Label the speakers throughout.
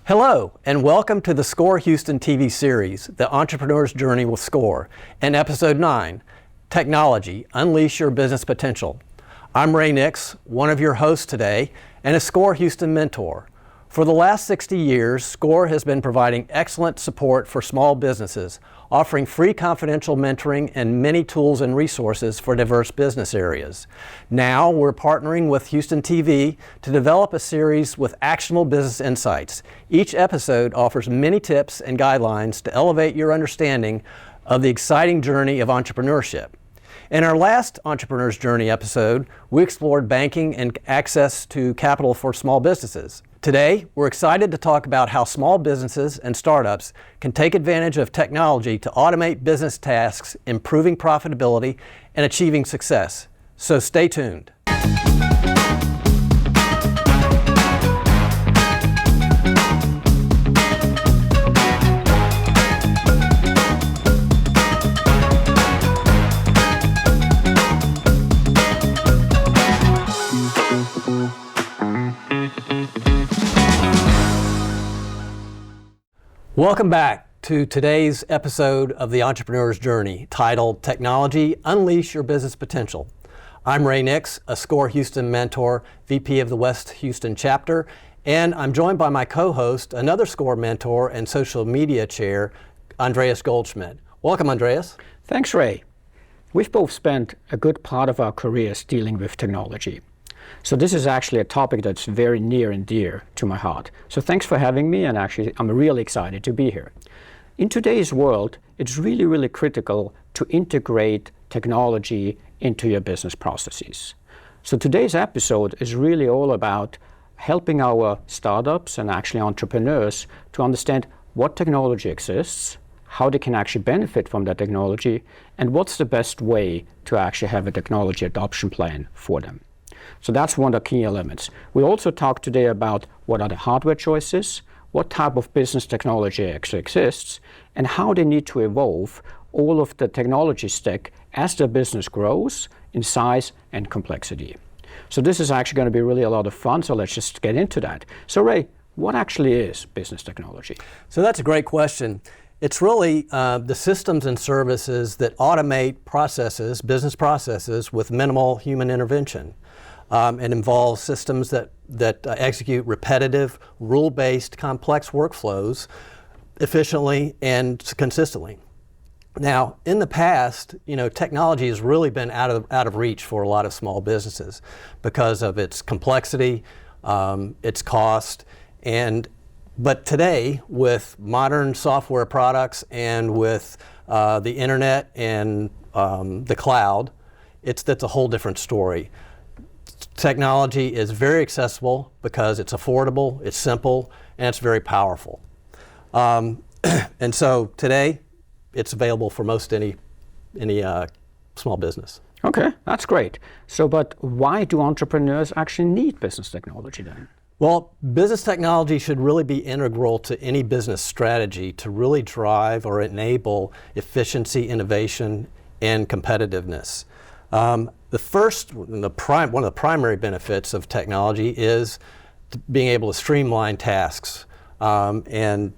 Speaker 1: Hello, and welcome to the SCORE Houston TV series, The Entrepreneur's Journey with SCORE, and Episode 9, Technology, Unleash Your Business Potential. I'm Ray Nix, one of your hosts today, and a SCORE Houston mentor. For the last 60 years, SCORE has been providing excellent support for small businesses, offering free confidential mentoring and many tools and resources for diverse business areas. Now we're partnering with Houston TV to develop a series with actionable business insights. Each episode offers many tips and guidelines to elevate your understanding of the exciting journey of entrepreneurship. In our last Entrepreneur's Journey episode, we explored banking and access to capital for small businesses. Today, we're excited to talk about how small businesses and startups can take advantage of technology to automate business tasks, improving profitability, and achieving success. So stay tuned. Welcome back to today's episode of The Entrepreneur's Journey, titled Technology, Unleash Your Business Potential. I'm Ray Nix, a SCORE Houston mentor, VP of the West Houston chapter, and I'm joined by my co-host, another SCORE mentor and social media chair, Andreas Goldschmidt. Welcome, Andreas.
Speaker 2: Thanks, Ray. We've both spent a good part of our careers dealing with technology. So this is actually a topic that's very near and dear to my heart. So thanks for having me, and actually I'm really excited to be here. In today's world, it's really critical to integrate technology into your business processes. So today's episode is really all about helping our startups and actually entrepreneurs to understand what technology exists, how they can actually benefit from that technology, and what's the best way to actually have a technology adoption plan for them. So that's one of the key elements. We also talk today about what are the hardware choices, what type of business technology actually exists, and how they need to evolve all of the technology stack as the business grows in size and complexity. So this is actually going to be really a lot of fun, so let's just get into that. So Ray, what actually is business technology?
Speaker 1: So that's a great question. It's really the systems and services that automate processes, business processes, with minimal human intervention. It involves systems that execute repetitive, rule-based, complex workflows efficiently and consistently. Now, in the past, technology has really been out of reach for a lot of small businesses because of its complexity, its cost, but today, with modern software products and with the internet and the cloud, that's a whole different story. Technology is very accessible because it's affordable, it's simple, and it's very powerful. And so today, it's available for most any small business.
Speaker 2: Okay, that's great. So, but why do entrepreneurs actually need business technology then?
Speaker 1: Well, business technology should really be integral to any business strategy to really drive or enable efficiency, innovation, and competitiveness. One of the primary benefits of technology is being able to streamline tasks and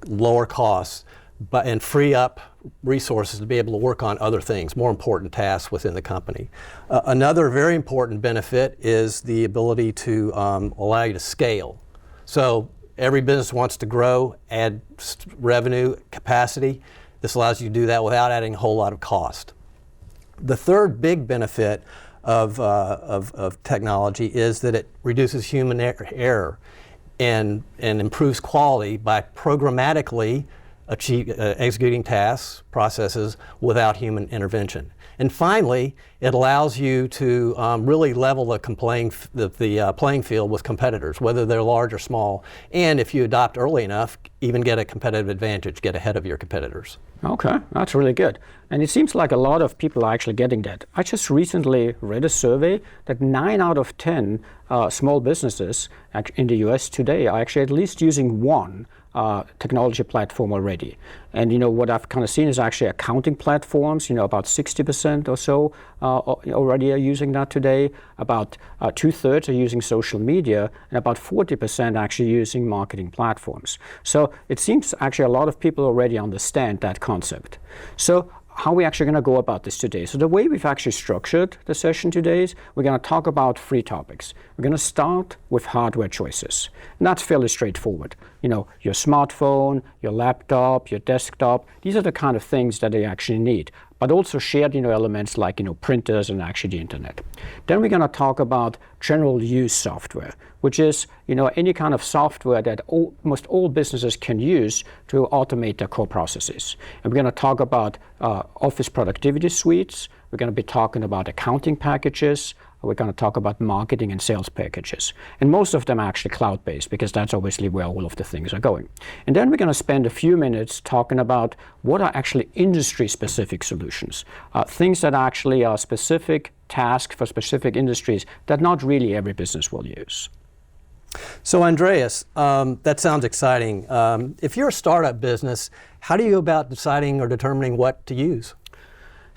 Speaker 1: lower costs, and free up resources to be able to work on other things, more important tasks within the company. Another very important benefit is the ability to allow you to scale. So every business wants to grow, add revenue, capacity. This allows you to do that without adding a whole lot of cost. The third big benefit of technology is that it reduces human error and improves quality by programmatically executing tasks, processes without human intervention. And finally, it allows you to really level the playing field with competitors, whether they're large or small, and if you adopt early enough, even get a competitive advantage, get ahead of your competitors.
Speaker 2: Okay, that's really good. And it seems like a lot of people are actually getting that. I just recently read a survey that 9 out of 10 small businesses in the US today are actually at least using one technology platform already. And what I've kind of seen is actually accounting platforms. About 60% or so already are using that today. About 2/3 are using social media, and about 40% actually using marketing platforms. So it seems actually a lot of people already understand that concept. So how are we actually going to go about this today? So the way we've actually structured the session today is we're going to talk about 3 topics. We're going to start with hardware choices. And that's fairly straightforward. Your smartphone, your laptop, your desktop, these are the kind of things that they actually need. But also shared elements like printers and actually the internet. Then we're going to talk about general use software, which is any kind of software that almost all businesses can use to automate their core processes. And we're going to talk about office productivity suites. We're going to be talking about accounting packages. We're going to talk about marketing and sales packages. And most of them are actually cloud-based, because that's obviously where all of the things are going. And then we're going to spend a few minutes talking about what are actually industry-specific solutions, things that actually are specific tasks for specific industries that not really every business will use.
Speaker 1: So Andreas, that sounds exciting. If you're a startup business, how do you go about deciding or determining what to use?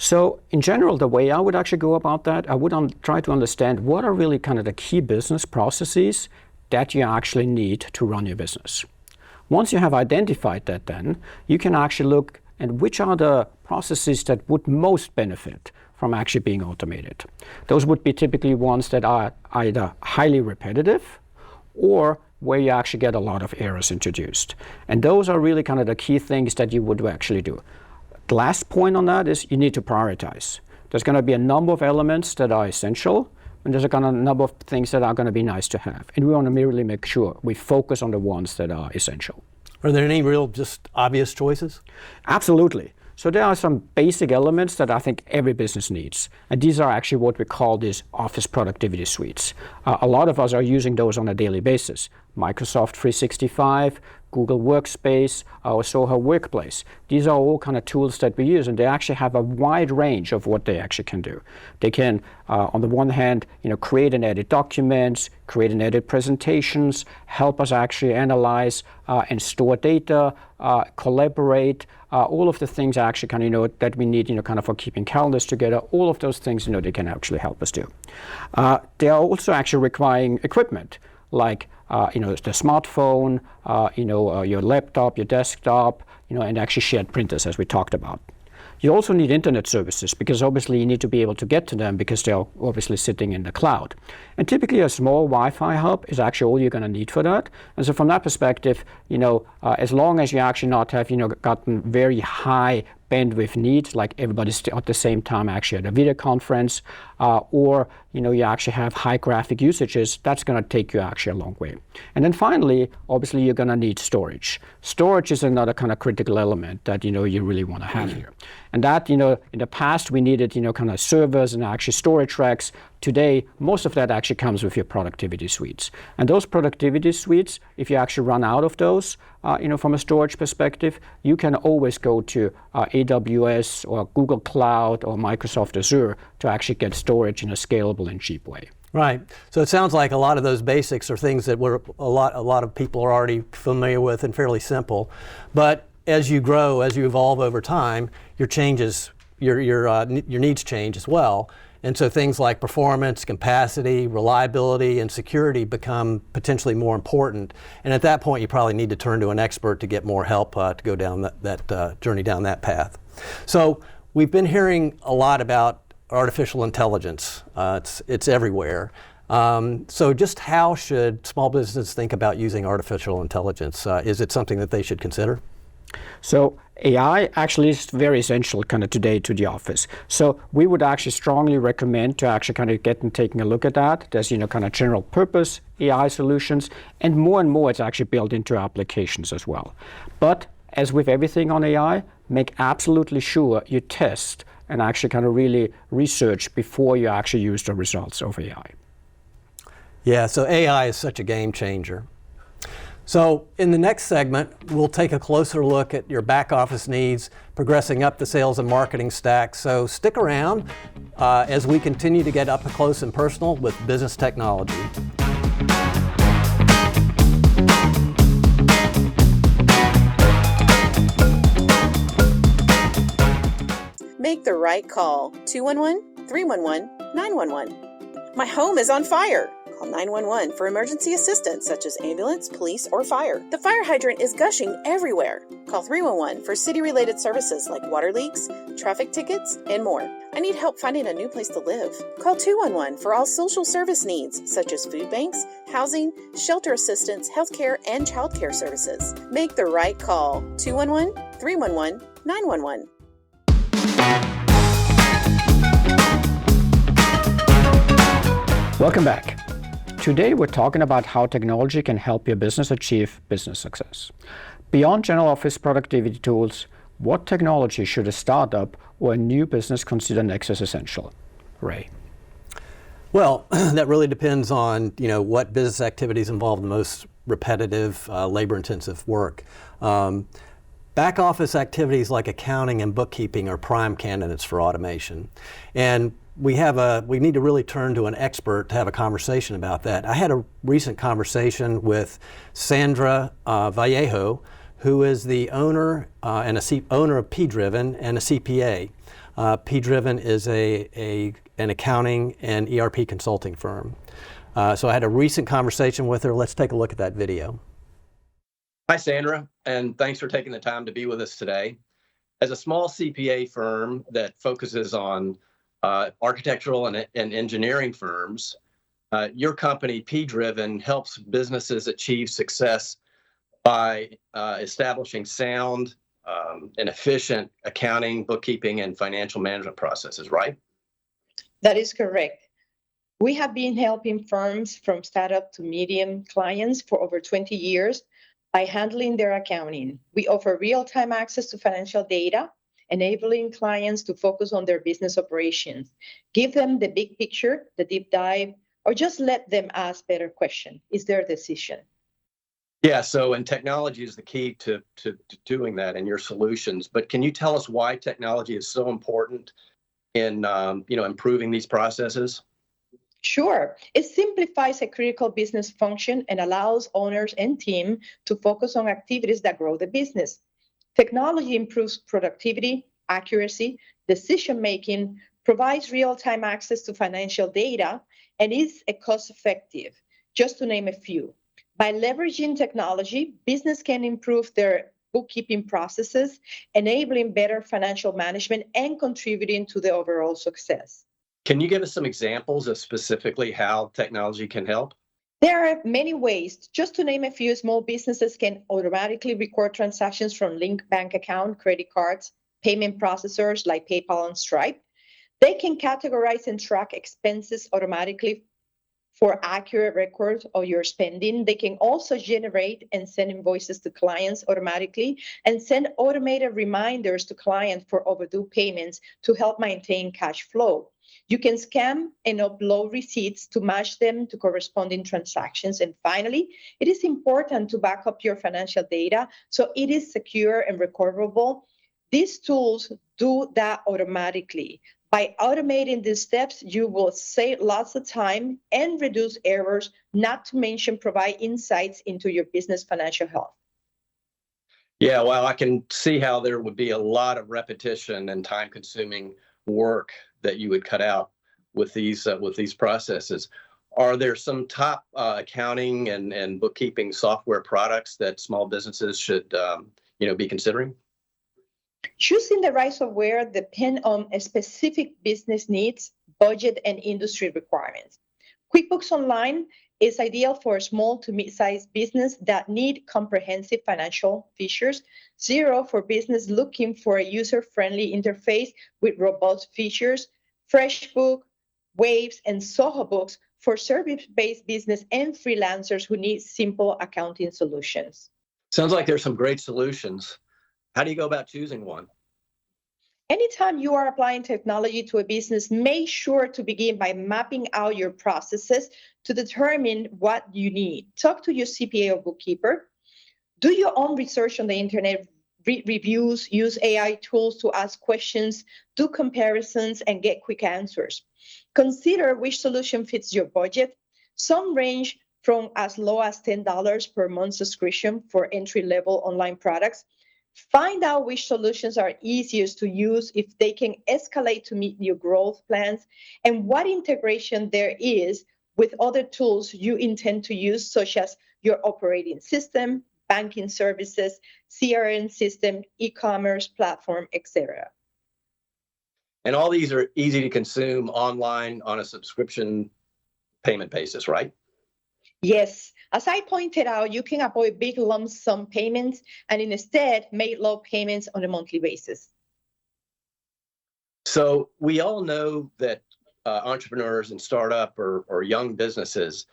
Speaker 2: So in general, the way I would actually go about that, I would try to understand what are really kind of the key business processes that you actually need to run your business. Once you have identified that, then you can actually look at which are the processes that would most benefit from actually being automated. Those would be typically ones that are either highly repetitive or where you actually get a lot of errors introduced. And those are really kind of the key things that you would actually do. The last point on that is you need to prioritize. There's going to be a number of elements that are essential, and there's a kind of number of things that are going to be nice to have. And we want to really make sure we focus on the ones that are essential.
Speaker 1: Are there any real just obvious choices?
Speaker 2: Absolutely. So there are some basic elements that I think every business needs. And these are actually what we call these office productivity suites. A lot of us are using those on a daily basis. Microsoft 365, Google Workspace, or Soho Workplace. These are all kind of tools that we use, and they actually have a wide range of what they actually can do. They can, on the one hand, create and edit documents, create and edit presentations, help us actually analyze and store data, collaborate, all of the things actually kind of, that we need, kind of for keeping calendars together. All of those things, they can actually help us do. They are also actually requiring equipment, like the smartphone, your laptop, your desktop, and actually shared printers, as we talked about. You also need internet services, because obviously you need to be able to get to them, because they're obviously sitting in the cloud. And typically a small Wi-Fi hub is actually all you're going to need for that. And so from that perspective, as long as you actually not have, gotten very high bandwidth needs, like everybody's at the same time actually at a video conference, or you actually have high graphic usages, that's going to take you actually a long way. And then finally, obviously you're going to need storage. Storage is another kind of critical element that you really want to have here. And that, in the past we needed, kind of servers and actually storage racks. Today, most of that actually comes with your productivity suites. And those productivity suites, if you actually run out of those, from a storage perspective, you can always go to AWS or Google Cloud or Microsoft Azure to actually get storage in a scalable and cheap way.
Speaker 1: Right. So it sounds like a lot of those basics are things that a lot of people are already familiar with and fairly simple. But as you grow, as you evolve over time, your needs change as well. And so things like performance, capacity, reliability, and security become potentially more important. And at that point, you probably need to turn to an expert to get more help to go down that journey down that path. So we've been hearing a lot about artificial intelligence. It's everywhere. So just how should small businesses think about using artificial intelligence? Is it something that they should consider?
Speaker 2: So AI actually is very essential kind of today to the office. So we would actually strongly recommend to actually kind of get and taking a look at that. There's, kind of general purpose AI solutions, and more it's actually built into applications as well. But as with everything on AI, make absolutely sure you test and actually kind of really research before you actually use the results of AI.
Speaker 1: Yeah, so AI is such a game changer. So in the next segment, we'll take a closer look at your back office needs, progressing up the sales and marketing stack. So stick around as we continue to get up close and personal with business technology.
Speaker 3: Make the right call. 211-311-911. My home is on fire. Call 911 for emergency assistance such as ambulance, police, or fire. The fire hydrant is gushing everywhere. Call 311 for city-related services like water leaks, traffic tickets, and more. I need help finding a new place to live. Call 211 for all social service needs such as food banks, housing, shelter assistance, healthcare, and childcare services. Make the right call. 211-311-911.
Speaker 2: Welcome back. Today we're talking about how technology can help your business achieve business success. Beyond general office productivity tools, what technology should a startup or a new business consider next as essential? Ray.
Speaker 1: Well, that really depends on what business activities involve the most repetitive, labor-intensive work. Back office activities like accounting and bookkeeping are prime candidates for automation, and we need to really turn to an expert to have a conversation about that. I had a recent conversation with Sandra Vallejo, who is the owner owner of PDriven and a CPA. PDriven is an accounting and ERP consulting firm. So I had a recent conversation with her. Let's take a look at that video.
Speaker 4: Hi, Sandra, and thanks for taking the time to be with us today. As a small CPA firm that focuses on architectural and engineering firms, your company, PDriven, helps businesses achieve success by establishing sound and efficient accounting, bookkeeping, and financial management processes, right?
Speaker 5: That is correct. We have been helping firms from startup to medium clients for over 20 years by handling their accounting. We offer real-time access to financial data, enabling clients to focus on their business operations, give them the big picture, the deep dive, or just let them ask better questions. It's their decision.
Speaker 4: Yeah, and technology is the key to doing that in your solutions. But can you tell us why technology is so important in improving these processes?
Speaker 5: Sure. It simplifies a critical business function and allows owners and team to focus on activities that grow the business. Technology improves productivity, accuracy, decision-making, provides real-time access to financial data, and is cost-effective, just to name a few. By leveraging technology, business can improve their bookkeeping processes, enabling better financial management and contributing to the overall success.
Speaker 4: Can you give us some examples of specifically how technology can help?
Speaker 5: There are many ways. Just to name a few, small businesses can automatically record transactions from linked bank account, credit cards, payment processors like PayPal and Stripe. They can categorize and track expenses automatically for accurate records of your spending. They can also generate and send invoices to clients automatically and send automated reminders to clients for overdue payments to help maintain cash flow. You can scan and upload receipts to match them to corresponding transactions. And finally, it is important to back up your financial data so it is secure and recoverable. These tools do that automatically. By automating these steps, you will save lots of time and reduce errors, not to mention provide insights into your business financial health.
Speaker 4: Yeah, well, I can see how there would be a lot of repetition and time-consuming work that you would cut out with these processes. Are there some top accounting and bookkeeping software products that small businesses should be considering?
Speaker 5: Choosing the right software depends on a specific business needs, budget, and industry requirements. QuickBooks Online is ideal for a small to mid-sized business that need comprehensive financial features. Xero for business looking for a user-friendly interface with robust features. FreshBook, Waves, and Soho Books for service-based business and freelancers who need simple accounting solutions.
Speaker 4: Sounds like there's some great solutions. How do you go about choosing one?
Speaker 5: Anytime you are applying technology to a business, make sure to begin by mapping out your processes to determine what you need. Talk to your CPA or bookkeeper. Do your own research on the internet, read reviews, use AI tools to ask questions, do comparisons, and get quick answers. Consider which solution fits your budget. Some range from as low as $10 per month subscription for entry-level online products Find out which solutions are easiest to use, if they can escalate to meet your growth plans, and what integration there is with other tools you intend to use, such as your operating system, banking services, CRM system, e-commerce platform, etc.
Speaker 4: And all these are easy to consume online on a subscription payment basis, right?
Speaker 5: Yes, as I pointed out, you can avoid big lump sum payments and instead make low payments on a monthly basis.
Speaker 4: So we all know that entrepreneurs and startup or young businesses,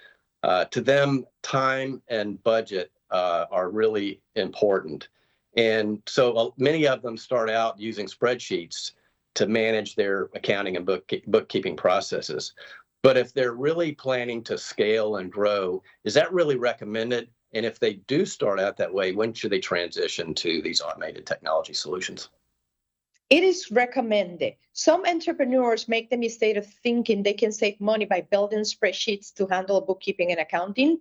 Speaker 4: to them, time and budget are really important. And so many of them start out using spreadsheets to manage their accounting and bookkeeping processes. But if they're really planning to scale and grow, is that really recommended? And if they do start out that way, when should they transition to these automated technology solutions?
Speaker 5: It is recommended. Some entrepreneurs make the mistake of thinking they can save money by building spreadsheets to handle bookkeeping and accounting.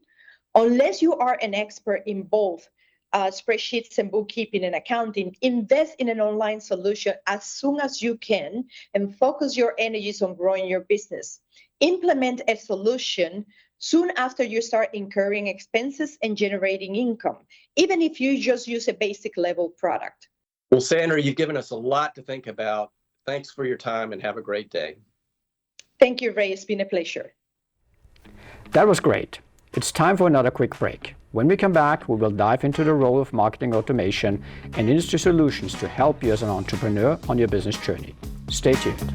Speaker 5: Unless you are an expert in both spreadsheets and bookkeeping and accounting, invest in an online solution as soon as you can and focus your energies on growing your business. Implement a solution soon after you start incurring expenses and generating income, even if you just use a basic level product.
Speaker 4: Well, Sandra, you've given us a lot to think about. Thanks for your time and have a great day.
Speaker 5: Thank you, Ray. It's been a pleasure.
Speaker 2: That was great. It's time for another quick break. When we come back, we will dive into the role of marketing automation and industry solutions to help you as an entrepreneur on your business journey. Stay tuned.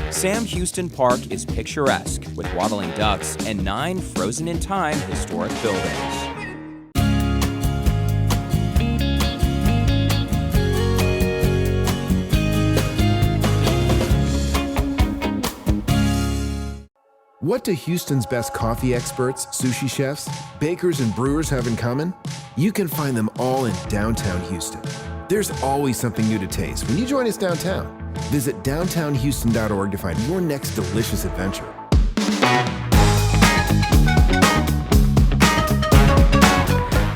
Speaker 6: Sam Houston Park is picturesque with waddling ducks and 9 frozen-in-time historic buildings.
Speaker 7: What do Houston's best coffee experts, sushi chefs, bakers, and brewers have in common? You can find them all in downtown Houston. There's always something new to taste when you join us downtown. Visit downtownhouston.org to find your next delicious adventure.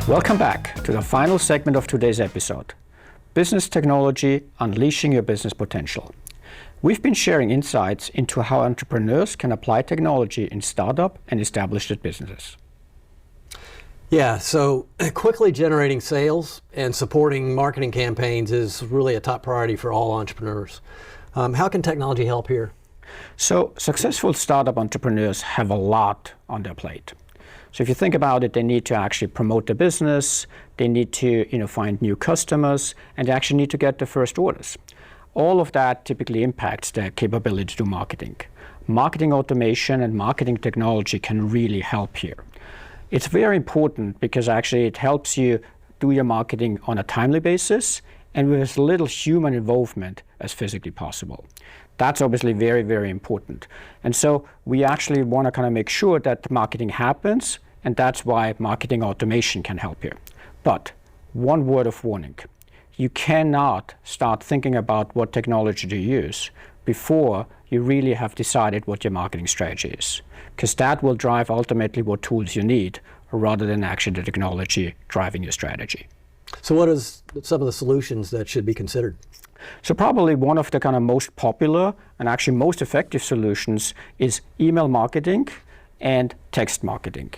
Speaker 2: Welcome back to the final segment of today's episode, Business Technology, Unleashing Your Business Potential. We've been sharing insights into how entrepreneurs can apply technology in startup and established businesses.
Speaker 1: Yeah, so quickly generating sales and supporting marketing campaigns is really a top priority for all entrepreneurs. How can technology help here?
Speaker 2: So successful startup entrepreneurs have a lot on their plate. So if you think about it, they need to actually promote the business, they need to find new customers, and they actually need to get the first orders. All of that typically impacts their capability to do marketing. Marketing automation and marketing technology can really help here. It's very important because actually it helps you do your marketing on a timely basis and with as little human involvement as physically possible. That's obviously very, very important. And so we actually want to kind of make sure that the marketing happens, and that's why marketing automation can help here. But one word of warning. You cannot start thinking about what technology to use before you really have decided what your marketing strategy is, because that will drive ultimately what tools you need rather than actually the technology driving your strategy.
Speaker 1: So what is some of the solutions that should be considered?
Speaker 2: So probably one of the kind of most popular and actually most effective solutions is email marketing and text marketing.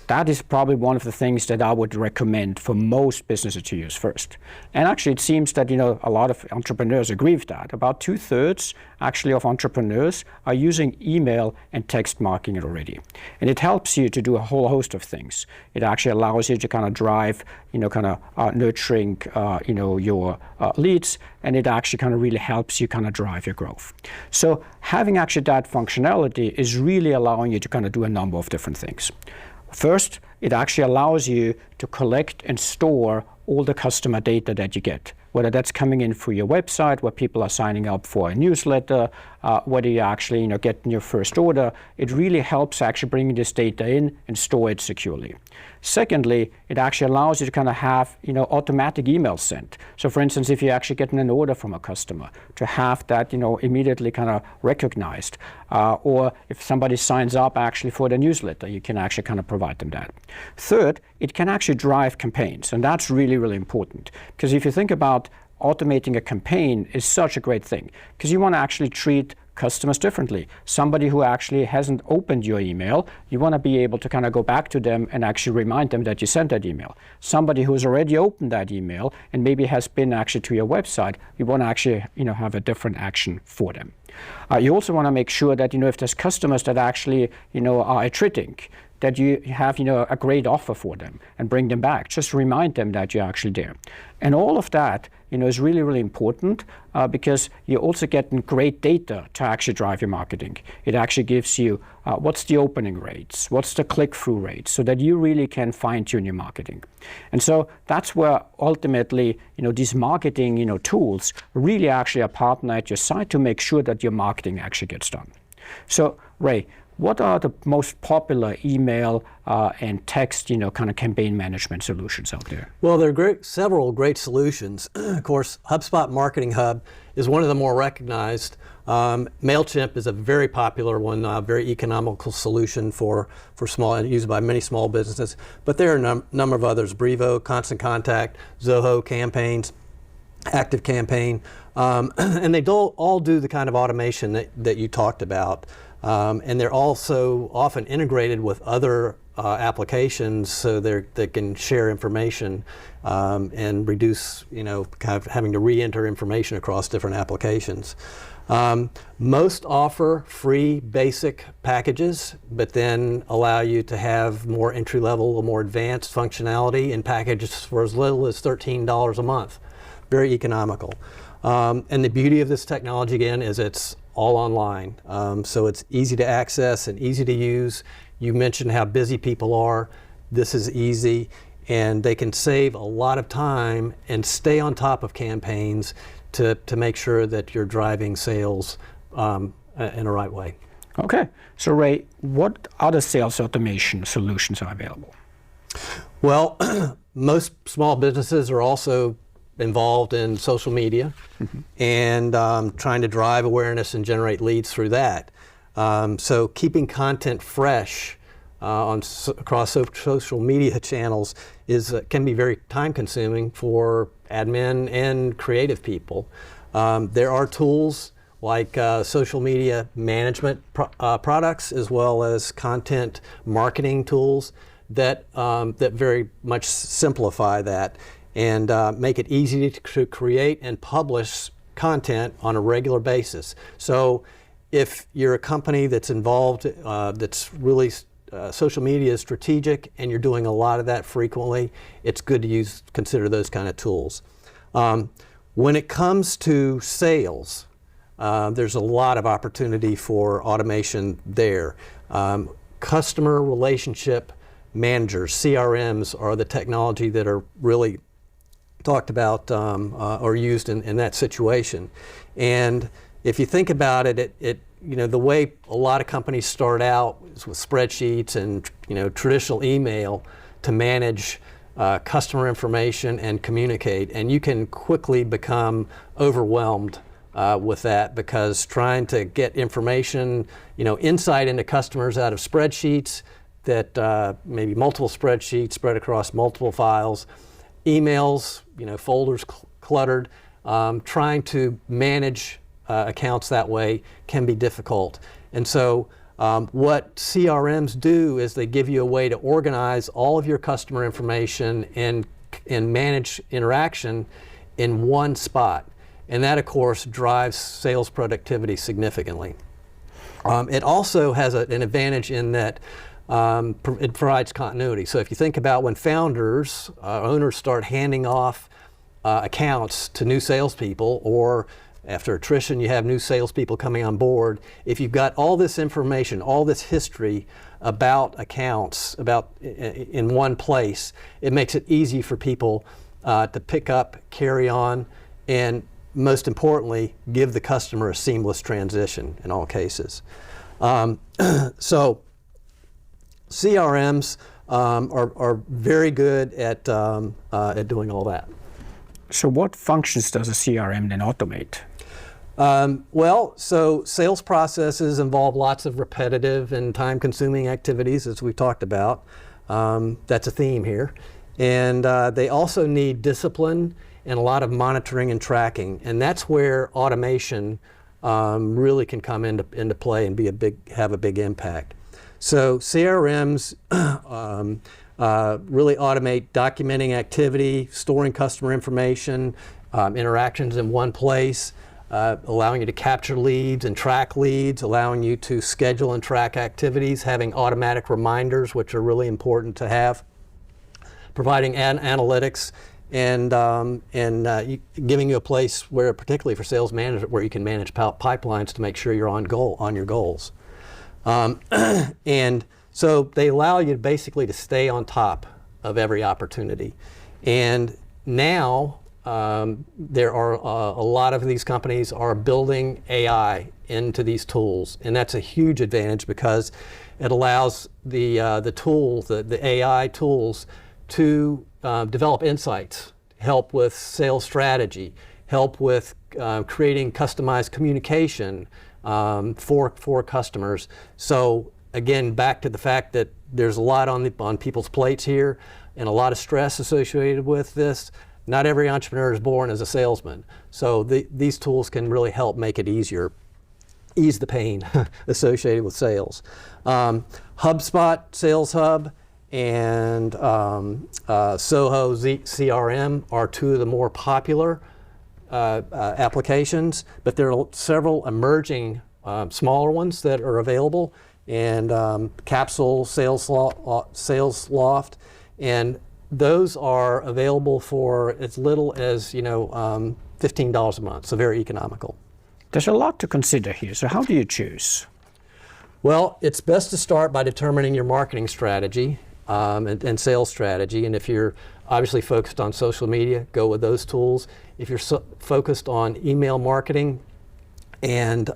Speaker 2: That is probably one of the things that I would recommend for most businesses to use first. And actually it seems that a lot of entrepreneurs agree with that. About 2/3 actually of entrepreneurs are using email and text marketing already. And it helps you to do a whole host of things. It actually allows you to kind of drive, nurturing, your leads, and it actually kind of really helps you kind of drive your growth. So having actually that functionality is really allowing you to kind of do a number of different things. First, it actually allows you to collect and store all the customer data that you get, whether that's coming in through your website where people are signing up for a newsletter, whether you actually getting your first order. It really helps actually bringing this data in and store it securely. Secondly, it actually allows you to kind of have, automatic emails sent. So for instance, if you're actually getting an order from a customer, to have that, immediately kind of recognized. Or if somebody signs up actually for the newsletter, you can actually kind of provide them that. Third, it can actually drive campaigns, and that's really, really important. Because if you think about automating a campaign is such a great thing, because you want to actually treat customers differently. Somebody who actually hasn't opened your email, you want to be able to kind of go back to them and actually remind them that you sent that email. Somebody who's already opened that email and maybe has been actually to your website, you want to actually have a different action for them. You also want to make sure that if there's customers that actually are attriting, that you have a great offer for them and bring them back. Just remind them that you're actually there. And all of that is really, really important because you're also getting great data to actually drive your marketing. It actually gives you what's the opening rates, what's the click-through rates, so that you really can fine-tune your marketing. And so that's where ultimately these marketing tools really actually are partner at your side to make sure that your marketing actually gets done. So Ray, what are the most popular email and text, kind of campaign management solutions out there?
Speaker 1: Well, there are several great solutions. Of course, HubSpot Marketing Hub is one of the more recognized. MailChimp is a very popular one, very economical solution for small, and used by many small businesses. But there are a number of others: Brevo, Constant Contact, Zoho Campaigns, ActiveCampaign, and they all do the kind of automation that you talked about. And they're also often integrated with other applications, so they can share information and reduce, kind of having to re-enter information across different applications. Most offer free basic packages, but then allow you to have more entry-level or more advanced functionality in packages for as little as $13 a month. Very economical. And the beauty of this technology, again, is it's all online. So it's easy to access and easy to use. You mentioned how busy people are. This is easy, and they can save a lot of time and stay on top of campaigns to make sure that you're driving sales in the right way.
Speaker 2: Okay. So Ray, what other sales automation solutions are available?
Speaker 1: Well, most small businesses are also involved in social media and trying to drive awareness and generate leads through that. So keeping content fresh across social media channels can be very time consuming for admin and creative people. There are tools like social media management products, as well as content marketing tools that very much simplify that and make it easy to create and publish content on a regular basis. So if you're a company that's involved, that's really social media is strategic, and you're doing a lot of that frequently, it's good to consider those kind of tools. When it comes to sales, there's a lot of opportunity for automation there. Customer relationship managers, CRMs, are the technology that are really talked about or used in that situation. And if you think about it, the way a lot of companies start out is with spreadsheets and traditional email to manage customer information and communicate, and you can quickly become overwhelmed with that, because trying to get information, insight into customers out of spreadsheets that maybe multiple spreadsheets spread across multiple files, emails, folders cluttered, trying to manage accounts that way can be difficult. And so what CRMs do is they give you a way to organize all of your customer information and manage interaction in one spot. And that, of course, drives sales productivity significantly. It also has an advantage in that it provides continuity. So if you think about when founders, owners start handing off accounts to new salespeople, or after attrition you have new salespeople coming on board, if you've got all this information, all this history about accounts in one place, it makes it easy for people to pick up, carry on, and most importantly, give the customer a seamless transition in all cases. So CRMs are very good at doing all that.
Speaker 2: So what functions does a CRM then automate?
Speaker 1: So sales processes involve lots of repetitive and time-consuming activities, as we've talked about. That's a theme here. And they also need discipline and a lot of monitoring and tracking. And that's where automation really can come into play and have a big impact. So CRMs really automate documenting activity, storing customer information, interactions in one place, allowing you to capture leads and track leads, allowing you to schedule and track activities, having automatic reminders, which are really important to have, providing analytics, and giving you a place where, particularly for sales management, where you can manage pipelines to make sure you're on your goals. And so they allow you basically to stay on top of every opportunity. And now there are a lot of these companies are building AI into these tools, and that's a huge advantage because it allows the AI tools to develop insights, help with sales strategy, help with creating customized communication for customers. So again, back to the fact that there's a lot on people's plates here and a lot of stress associated with this. Not every entrepreneur is born as a salesman. So these tools can really help make it easier, ease the pain associated with sales. HubSpot Sales Hub and Soho CRM are two of the more popular applications, but there are several emerging smaller ones that are available, and Capsule, Sales Loft, and those are available for as little as $15 a month, so very economical.
Speaker 2: There's a lot to consider here, so how do you choose?
Speaker 1: Well, it's best to start by determining your marketing strategy and sales strategy, and if you're obviously focused on social media, go with those tools. If you're focused on email marketing and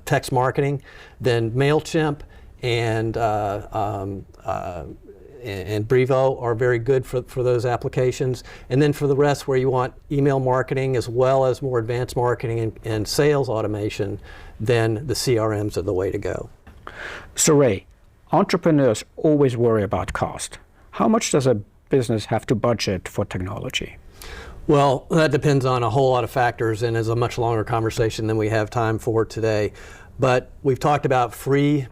Speaker 1: text marketing, then MailChimp and Brevo are very good for those applications. And then for the rest, where you want email marketing as well as more advanced marketing and sales automation, then the CRMs are the way to go.
Speaker 2: So Ray, entrepreneurs always worry about cost. How much does a business have to budget for technology?
Speaker 1: Well, that depends on a whole lot of factors and is a much longer conversation than we have time for today. But we've talked about free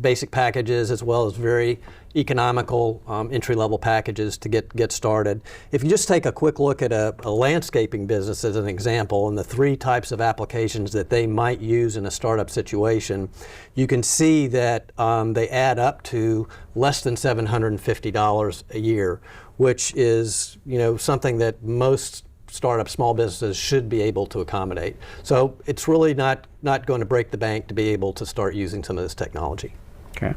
Speaker 1: basic packages as well as very economical entry-level packages to get started. If you just take a quick look at a landscaping business as an example and the three types of applications that they might use in a startup situation, you can see that they add up to less than $750 a year, which is something that most startup small businesses should be able to accommodate. So it's really not going to break the bank to be able to start using some of this technology.
Speaker 2: Okay.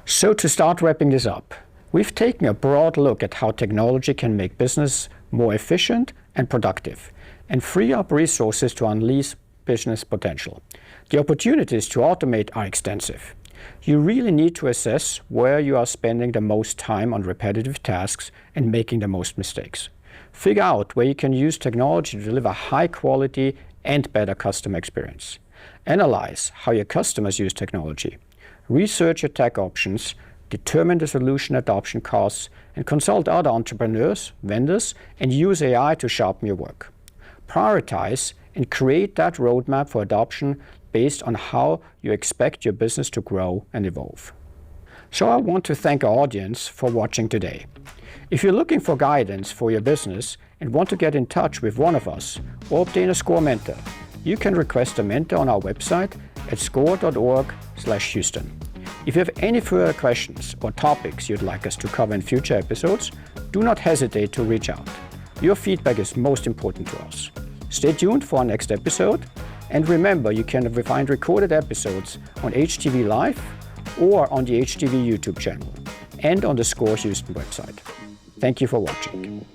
Speaker 2: So to start wrapping this up, we've taken a broad look at how technology can make business more efficient and productive and free up resources to unleash business potential. The opportunities to automate are extensive. You really need to assess where you are spending the most time on repetitive tasks and making the most mistakes. Figure out where you can use technology to deliver high quality and better customer experience. Analyze how your customers use technology. Research your tech options, determine the solution adoption costs, and consult other entrepreneurs, vendors, and use AI to sharpen your work. Prioritize and create that roadmap for adoption based on how you expect your business to grow and evolve. So I want to thank our audience for watching today. If you're looking for guidance for your business and want to get in touch with one of us or obtain a SCORE mentor, you can request a mentor on our website at score.org/Houston. If you have any further questions or topics you'd like us to cover in future episodes, do not hesitate to reach out. Your feedback is most important to us. Stay tuned for our next episode, and remember, you can find recorded episodes on HTV Live or on the HTV YouTube channel and on the SCORE Houston website. Thank you for watching.